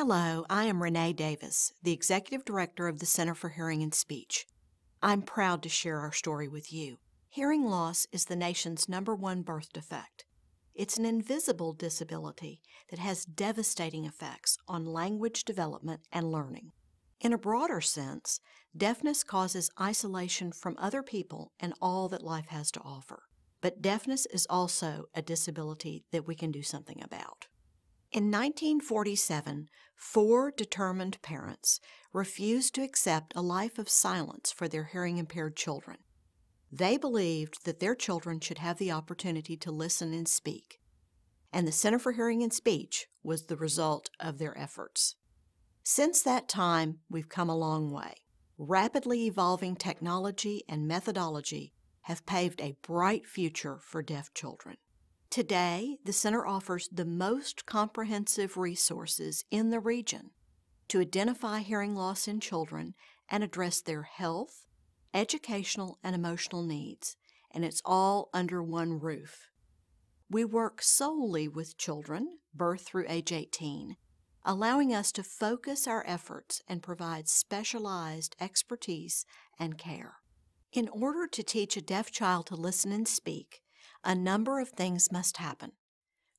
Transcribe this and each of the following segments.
Hello, I am Renee Davis, the Executive Director of the Center for Hearing and Speech. I'm proud to share our story with you. Hearing loss is the nation's #1 birth defect. It's an invisible disability that has devastating effects on language development and learning. In a broader sense, deafness causes isolation from other people and all that life has to offer. But deafness is also a disability that we can do something about. In 1947, 4 determined parents refused to accept a life of silence for their hearing-impaired children. They believed that their children should have the opportunity to listen and speak, and the Center for Hearing and Speech was the result of their efforts. Since that time, we've come a long way. Rapidly evolving technology and methodology have paved a bright future for deaf children. Today, the Center offers the most comprehensive resources in the region to identify hearing loss in children and address their health, educational, and emotional needs, and it's all under one roof. We work solely with children, birth through age 18, allowing us to focus our efforts and provide specialized expertise and care. In order to teach a deaf child to listen and speak, a number of things must happen.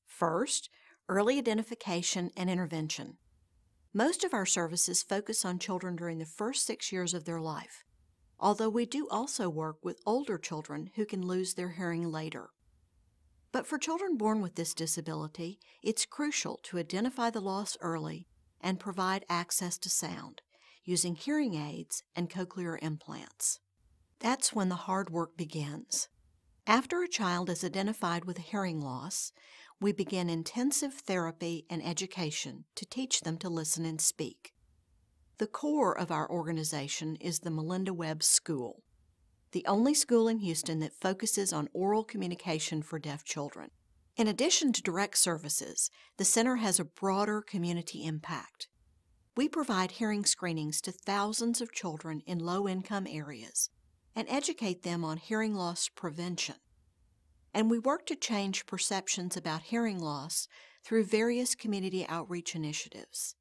First, early identification and intervention. Most of our services focus on children during the first 6 years of their life, although we do also work with older children who can lose their hearing later. But for children born with this disability, it's crucial to identify the loss early and provide access to sound using hearing aids and cochlear implants. That's when the hard work begins. After a child is identified with a hearing loss, we begin intensive therapy and education to teach them to listen and speak. The core of our organization is the Melinda Webb School, the only school in Houston that focuses on oral communication for deaf children. In addition to direct services, the center has a broader community impact. We provide hearing screenings to thousands of children in low-income areas and educate them on hearing loss prevention. And we work to change perceptions about hearing loss through various community outreach initiatives.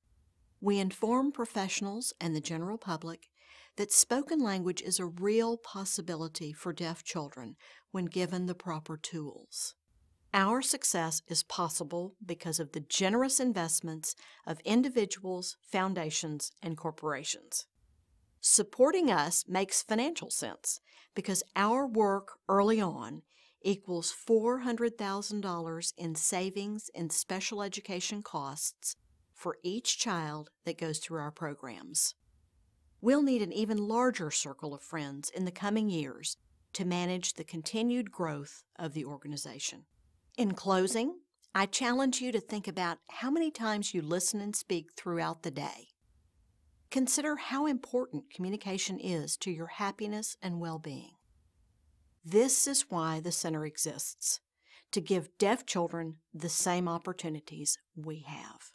We inform professionals and the general public that spoken language is a real possibility for deaf children when given the proper tools. Our success is possible because of the generous investments of individuals, foundations, and corporations. Supporting us makes financial sense because our work early on equals $400,000 in savings in special education costs for each child that goes through our programs. We'll need an even larger circle of friends in the coming years to manage the continued growth of the organization. In closing, I challenge you to think about how many times you listen and speak throughout the day. Consider how important communication is to your happiness and well-being. This is why the center exists, to give deaf children the same opportunities we have.